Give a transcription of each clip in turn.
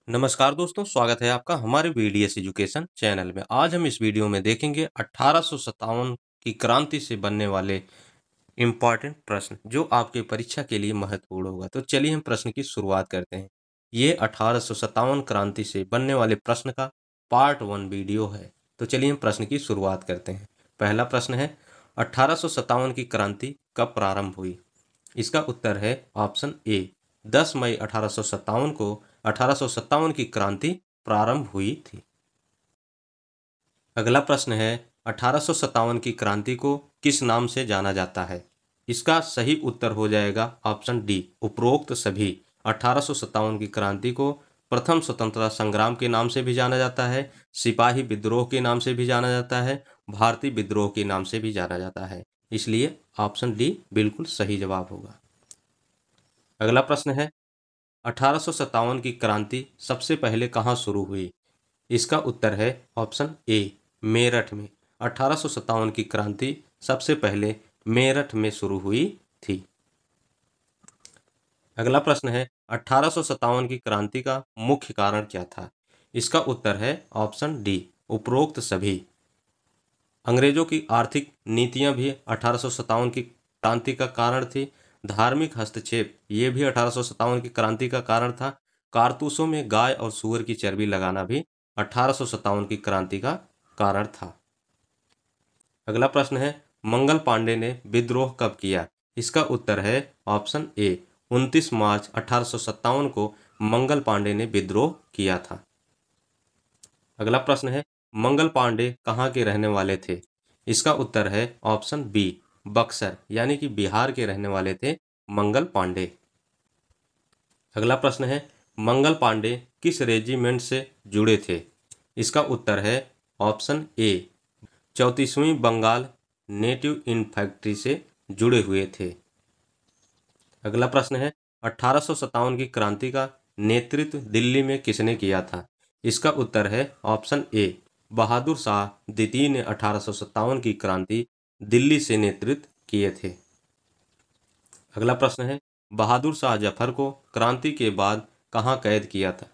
नमस्कार दोस्तों, स्वागत है आपका हमारे वीडीएस एजुकेशन चैनल में। आज हम इस वीडियो में देखेंगे 1857 की क्रांति से बनने वाले इम्पॉर्टेंट प्रश्न जो आपके परीक्षा के लिए महत्वपूर्ण होगा। तो चलिए हम प्रश्न की शुरुआत करते हैं। ये 1857 क्रांति से बनने वाले प्रश्न का पार्ट 1 वीडियो है। तो चलिए हम प्रश्न की शुरुआत करते हैं। पहला प्रश्न है, 1857 की क्रांति कब प्रारंभ हुई? इसका उत्तर है ऑप्शन ए, 10 मई 1857 को 1857 की क्रांति प्रारंभ हुई थी। अगला प्रश्न है, 1857 की क्रांति को किस नाम से जाना जाता है? इसका सही उत्तर हो जाएगा ऑप्शन डी, उपरोक्त सभी। 1857 की क्रांति को प्रथम स्वतंत्रता संग्राम के नाम से भी जाना जाता है, सिपाही विद्रोह के नाम से भी जाना जाता है, भारतीय विद्रोह के नाम से भी जाना जाता है। इसलिए ऑप्शन डी बिल्कुल सही जवाब होगा। अगला प्रश्न है, 1857 की क्रांति सबसे पहले कहाँ शुरू हुई? इसका उत्तर है ऑप्शन ए, मेरठ में। 1857 की क्रांति सबसे पहले मेरठ में शुरू हुई थी। अगला प्रश्न है, 1857 की क्रांति का मुख्य कारण क्या था? इसका उत्तर है ऑप्शन डी, उपरोक्त सभी। अंग्रेजों की आर्थिक नीतियां भी 1857 की क्रांति का कारण थी। धार्मिक हस्तक्षेप ये भी 1857 की क्रांति का कारण था। कारतूसों में गाय और सूअर की चर्बी लगाना भी 1857 की क्रांति का कारण था। अगला प्रश्न है, मंगल पांडे ने विद्रोह कब किया? इसका उत्तर है ऑप्शन ए, 29 मार्च 1857 को मंगल पांडे ने विद्रोह किया था। अगला प्रश्न है, मंगल पांडे कहाँ के रहने वाले थे? इसका उत्तर है ऑप्शन बी, बक्सर यानी कि बिहार के रहने वाले थे मंगल पांडे। अगला प्रश्न है, मंगल पांडे किस रेजिमेंट से जुड़े थे? इसका उत्तर है ऑप्शन ए, 34वीं बंगाल नेटिव इन्फैंट्री से जुड़े हुए थे। अगला प्रश्न है, 1857 की क्रांति का नेतृत्व दिल्ली में किसने किया था? इसका उत्तर है ऑप्शन ए, बहादुर शाह द्वितीय ने 1857 की क्रांति दिल्ली से नेतृत्व किए थे। अगला प्रश्न है, बहादुर शाह जफर को क्रांति के बाद कहाँ कैद किया था?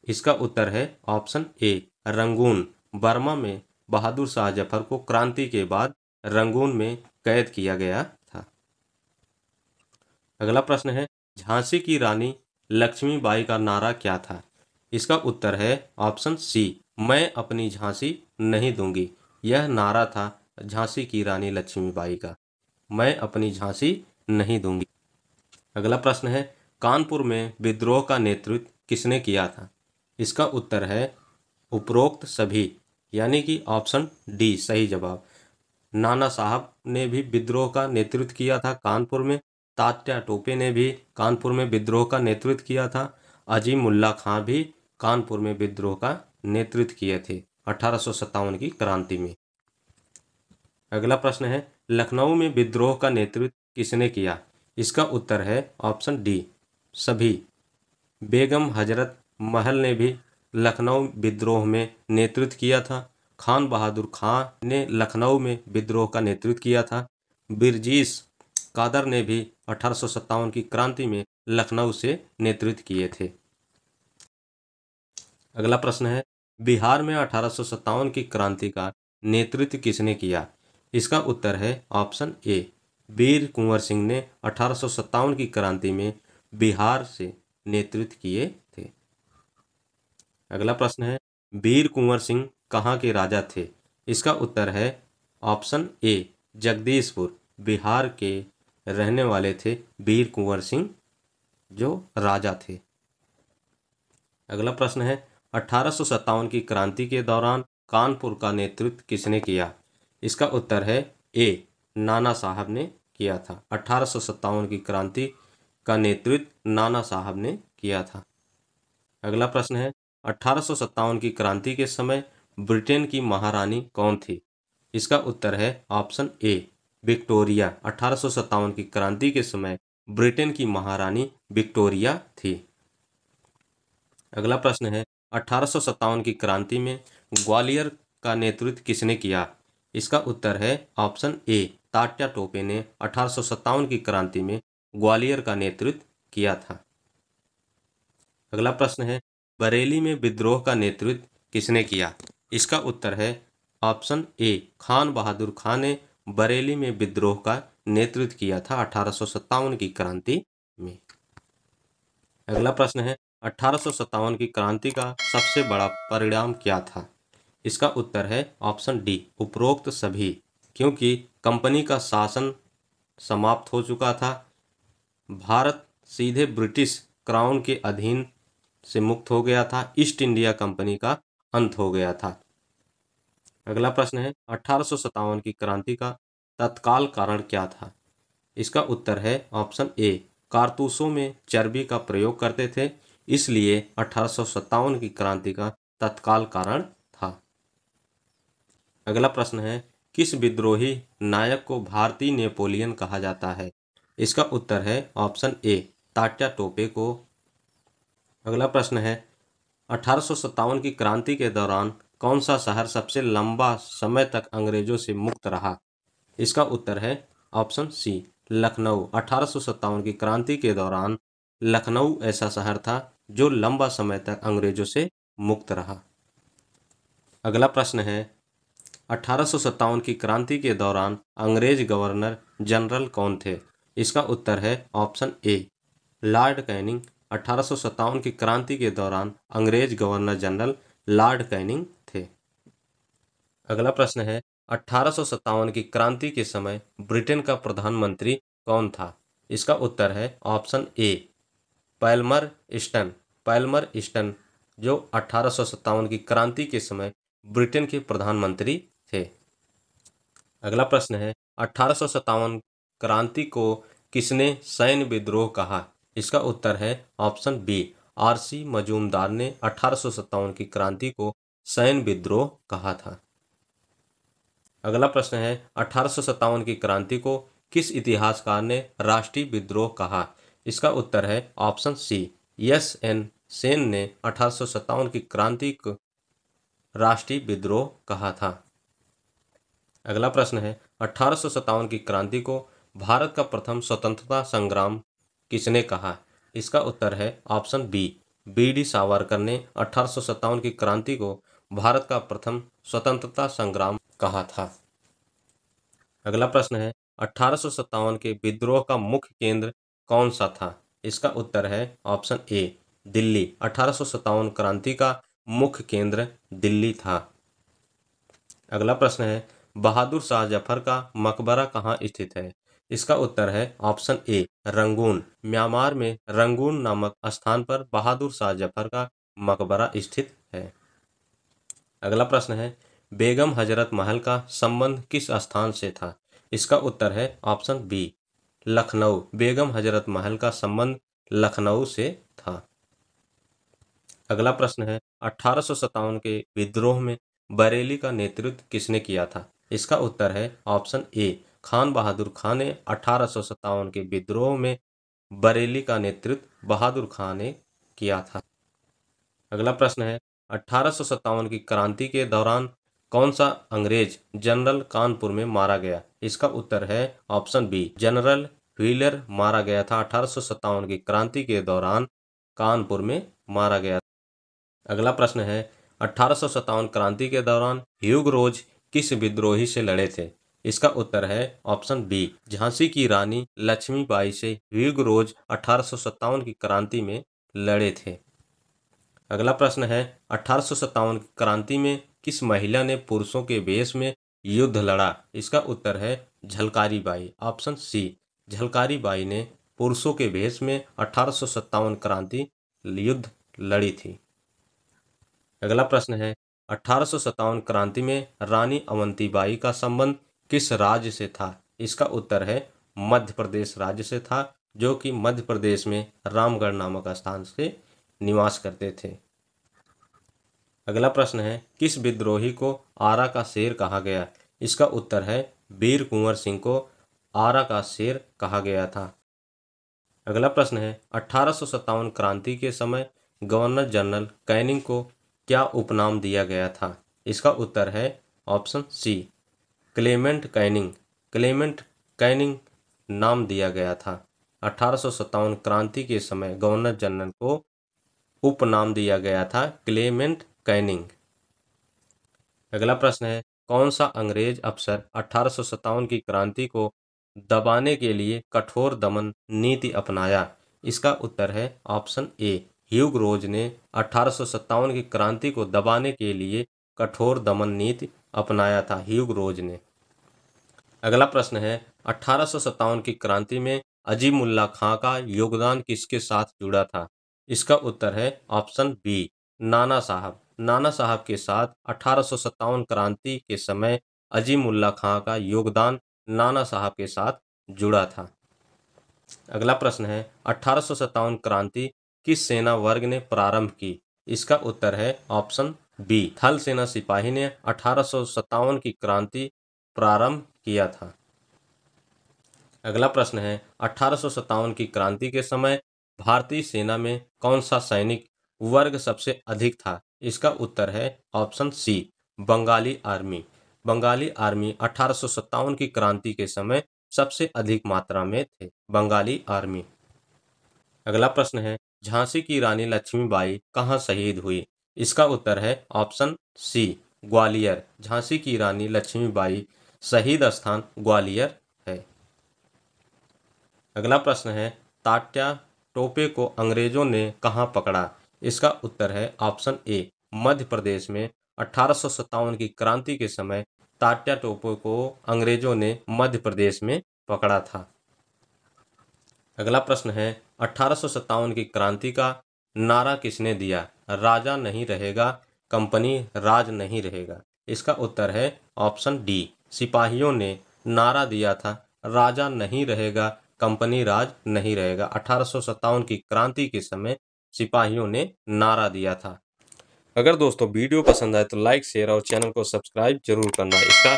इसका उत्तर है ऑप्शन ए, रंगून। बर्मा में बहादुर शाह जफर को क्रांति के बाद रंगून में कैद किया गया था। अगला प्रश्न है, झांसी की रानी लक्ष्मीबाई का नारा क्या था? इसका उत्तर है ऑप्शन सी, मैं अपनी झांसी नहीं दूंगी। यह नारा था झांसी की रानी लक्ष्मीबाई का, मैं अपनी झांसी नहीं दूंगी। अगला प्रश्न है, कानपुर में विद्रोह का नेतृत्व किसने किया था? इसका उत्तर है उपरोक्त सभी यानी कि ऑप्शन डी सही जवाब। नाना साहब ने भी विद्रोह का नेतृत्व किया था कानपुर में। तात्या टोपे ने भी कानपुर में विद्रोह का नेतृत्व किया था। अजीमुल्ला खां भी कानपुर में विद्रोह का नेतृत्व किए थे 1857 की क्रांति में। अगला प्रश्न है, लखनऊ में विद्रोह का नेतृत्व किसने किया? इसका उत्तर है ऑप्शन डी, सभी। बेगम हजरत महल ने भी लखनऊ विद्रोह में नेतृत्व किया था। खान बहादुर खां ने लखनऊ में विद्रोह का नेतृत्व किया था। बिरजीस कादर ने भी 1857 की क्रांति में लखनऊ से नेतृत्व किए थे। अगला प्रश्न है, बिहार में 1857 की क्रांति का नेतृत्व किसने किया? इसका उत्तर है ऑप्शन ए, वीर कुंवर सिंह ने 1857 की क्रांति में बिहार से नेतृत्व किए थे। अगला प्रश्न है, वीर कुंवर सिंह कहाँ के राजा थे? इसका उत्तर है ऑप्शन ए, जगदीशपुर। बिहार के रहने वाले थे वीर कुंवर सिंह जो राजा थे। अगला प्रश्न है, 1857 की क्रांति के दौरान कानपुर का नेतृत्व किसने किया? इसका उत्तर है ए, नाना साहब ने किया था। 1857 की क्रांति का नेतृत्व नाना साहब ने किया था। अगला प्रश्न है, 1857 की क्रांति के समय ब्रिटेन की महारानी कौन थी? इसका उत्तर है ऑप्शन ए, विक्टोरिया। 1857 की क्रांति के समय ब्रिटेन की महारानी विक्टोरिया थी। अगला प्रश्न है, 1857 की क्रांति में ग्वालियर का नेतृत्व किसने किया? इसका उत्तर है ऑप्शन ए, तात्या टोपे ने 1857 की क्रांति में ग्वालियर का नेतृत्व किया था। अगला प्रश्न है, बरेली में विद्रोह का नेतृत्व किसने किया? इसका उत्तर है ऑप्शन ए, खान बहादुर खान ने बरेली में विद्रोह का नेतृत्व किया था 1857 की क्रांति में। अगला प्रश्न है, 1857 की क्रांति का सबसे बड़ा परिणाम क्या था? इसका उत्तर है ऑप्शन डी, उपरोक्त सभी, क्योंकि कंपनी का शासन समाप्त हो चुका था, भारत सीधे ब्रिटिश क्राउन के अधीन से मुक्त हो गया था, ईस्ट इंडिया कंपनी का अंत हो गया था। अगला प्रश्न है, 1857 की क्रांति का तत्काल कारण क्या था? इसका उत्तर है ऑप्शन ए, कारतूसों में चर्बी का प्रयोग करते थे, इसलिए 1857 की क्रांति का तत्काल कारण था। अगला प्रश्न है, किस विद्रोही नायक को भारतीय नेपोलियन कहा जाता है? इसका उत्तर है ऑप्शन ए, तात्या टोपे को। अगला प्रश्न है, 1857 की क्रांति के दौरान कौन सा शहर सबसे लंबा समय तक अंग्रेजों से मुक्त रहा? इसका उत्तर है ऑप्शन सी, लखनऊ। 1857 की क्रांति के दौरान लखनऊ ऐसा शहर था जो लंबा समय तक अंग्रेजों से मुक्त रहा। अगला प्रश्न है, 1857 की क्रांति के दौरान अंग्रेज गवर्नर जनरल कौन थे? इसका उत्तर है ऑप्शन ए, लॉर्ड कैनिंग। 1857 की क्रांति के दौरान अंग्रेज गवर्नर जनरल लॉर्ड कैनिंग थे। अगला प्रश्न है, 1857 की क्रांति के समय ब्रिटेन का प्रधानमंत्री कौन था? इसका उत्तर है ऑप्शन ए, पैल्मर ईस्टन। पैल्मर ईस्टन जो 1857 की क्रांति के समय ब्रिटेन के प्रधानमंत्री थे। अगला प्रश्न है, 1857 क्रांति को किसने सैन्य विद्रोह कहा? इसका उत्तर है ऑप्शन बी, आरसी मजूमदार ने 1857 की क्रांति को सैन्य विद्रोह कहा था। अगला प्रश्न है, 1857 की क्रांति को किस इतिहासकार ने राष्ट्रीय विद्रोह कहा? इसका उत्तर है option C, S N Sen ने 1857 की क्रांति को राष्ट्रीय विद्रोह कहा था। अगला प्रश्न है, 1857 की क्रांति को भारत का प्रथम स्वतंत्रता संग्राम किसने कहा? इसका उत्तर है option B, B D Savarkar ने 1857 की क्रांति को भारत का प्रथम स्वतंत्रता संग्राम कहा था। अगला प्रश्न है, 1857 के विद्रोह का मुख्य केंद्र कौन सा था? इसका उत्तर है ऑप्शन ए, दिल्ली। 1857 क्रांति का मुख्य केंद्र दिल्ली था। अगला प्रश्न है, बहादुर शाह जफर का मकबरा कहाँ स्थित है? इसका उत्तर है ऑप्शन ए, रंगून। म्यांमार में रंगून नामक स्थान पर बहादुर शाह जफर का मकबरा स्थित है। अगला प्रश्न है, बेगम हजरत महल का संबंध किस स्थान से था? इसका उत्तर है ऑप्शन बी, लखनऊ। बेगम हजरत महल का संबंध लखनऊ से था। अगला प्रश्न है, 1857 के विद्रोह में बरेली का नेतृत्व किसने किया था? इसका उत्तर है ऑप्शन ए, खान बहादुर खान ने 1857 के विद्रोह में बरेली का नेतृत्व बहादुर खान ने किया था। अगला प्रश्न है, 1857 की क्रांति के दौरान कौन सा अंग्रेज जनरल कानपुर में मारा गया? इसका उत्तर है ऑप्शन बी, जनरल व्हीलर मारा गया था। 1857 की क्रांति के दौरान कानपुर में मारा गया। अगला प्रश्न है, 1857 क्रांति के दौरान ह्यूग रोज किस विद्रोही से लड़े थे? इसका उत्तर है ऑप्शन बी, झांसी की रानी लक्ष्मीबाई से ह्यूग रोज 1857 की क्रांति में लड़े थे। अगला प्रश्न है, 1857 की क्रांति में किस महिला ने पुरुषों के वेश में युद्ध लड़ा? इसका उत्तर है झलकारी बाई। ऑप्शन सी, झलकारी बाई ने पुरुषों के वेश में 1857 क्रांति युद्ध लड़ी थी। अगला प्रश्न है, 1857 क्रांति में रानी अवंतीबाई का संबंध किस राज्य से था? इसका उत्तर है मध्य प्रदेश राज्य से था, जो कि मध्य प्रदेश में रामगढ़ नामक स्थान से निवास करते थे। अगला प्रश्न है, किस विद्रोही को आरा का शेर कहा गया? इसका उत्तर है वीर कुंवर सिंह को आरा का शेर कहा गया था। अगला प्रश्न है, 1857 क्रांति के समय गवर्नर जनरल कैनिंग को क्या उपनाम दिया गया था? इसका उत्तर है option C, Clement Canning. Clement Canning नाम दिया गया था। 1857 क्रांति के समय गवर्नर जनरल को उपनाम दिया गया था क्लेमेंट कैनिंग। अगला प्रश्न है, कौन सा अंग्रेज अफसर 1857 की क्रांति को दबाने के लिए कठोर दमन नीति अपनाया? इसका उत्तर है ऑप्शन ए, ह्यूग रोज ने 1857 की क्रांति को दबाने के लिए कठोर दमन नीति अपनाया था, ह्यूग रोज ने। अगला प्रश्न है, 1857 की क्रांति में अजीमुल्ला खां का योगदान किसके साथ जुड़ा था? इसका उत्तर है ऑप्शन बी, नाना साहब। नाना साहब के साथ 1857 क्रांति के समय अजीमुल्ला खां का योगदान नाना साहब के साथ जुड़ा था। अगला प्रश्न है, 1857 क्रांति किस सेना वर्ग ने प्रारंभ की? इसका उत्तर है ऑप्शन बी, थल सेना सिपाही ने 1857 की क्रांति प्रारंभ किया था। अगला प्रश्न है, 1857 की क्रांति के समय भारतीय सेना में कौन सा सैनिक वर्ग सबसे अधिक था? इसका उत्तर है option C, Bengali army. Bengali army 1857 की क्रांति के समय सबसे अधिक मात्रा में थे, बंगाली आर्मी। अगला प्रश्न है, झांसी की रानी लक्ष्मीबाई कहाँ शहीद हुई? इसका उत्तर है ऑप्शन सी, ग्वालियर। झांसी की रानी लक्ष्मीबाई शहीद स्थान ग्वालियर है। अगला प्रश्न है, तात्या टोपे को अंग्रेजों ने कहाँ पकड़ा? इसका उत्तर है ऑप्शन ए, मध्य प्रदेश में 1857 की क्रांति के समय तात्या टोपे को अंग्रेजों ने मध्य प्रदेश में पकड़ा था। अगला प्रश्न है, 1857 की क्रांति का नारा किसने दिया? राजा नहीं रहेगा, कंपनी राज नहीं रहेगा। इसका उत्तर है ऑप्शन डी, सिपाहियों ने नारा दिया था, राजा नहीं रहेगा, कंपनी राज नहीं रहेगा। 1857 की क्रांति के समय सिपाहियों ने नारा दिया था। अगर दोस्तों वीडियो पसंद आए तो लाइक, शेयर और चैनल को सब्सक्राइब जरूर करना। इसका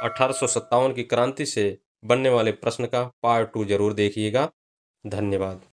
1857 की क्रांति से बनने वाले प्रश्न का पार्ट 2 जरूर देखिएगा। धन्यवाद।